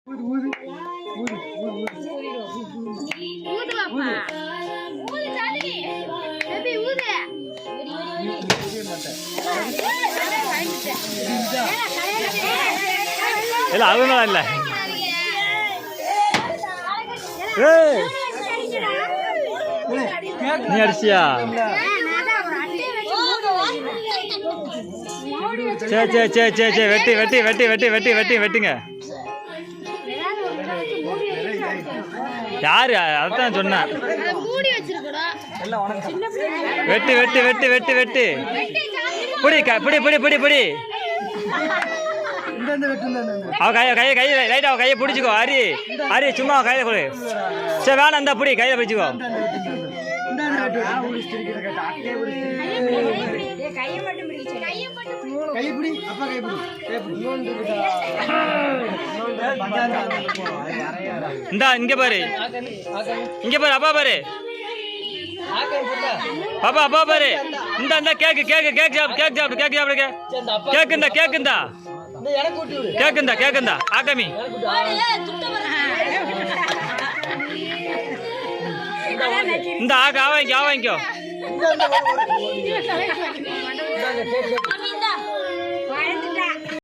இல்ல அதுவும் இல்ல நீ அடிச்சியா சரி சரி சரி சரி சரி வெட்டி வெட்டி வெட்டி வெட்டி வெட்டி வெட்டி வெட்டுங்க யாரு அதான் சொன்னேன் வெட்டி வெட்டி வெட்டி வெட்டி வெட்டி புடி புடி புடி புடி புடி அவ கையை கையை லைட்டா அவ கையை பிடிச்சிக்கோ ஹரி ஹரி சும்மா கையில கொடு சரி வேணாம் இந்த புடி கையில பிடிச்சிக்கோ இந்தா இங்க பாரு இங்க பாரு அப்பா பாரு பாப்பா அப்பா பாரு இந்த இந்த கேக்கு கேக்கு கேக் சாப்பிடு கேக் சாப்பிடு கேக் சாப்பிடுங்க கேக்குந்தா கேக்குந்தா கேக்குந்தா கேக்குந்தா ஆகாமி இந்த ஆக ஆவாங்க ஆவாங்கோ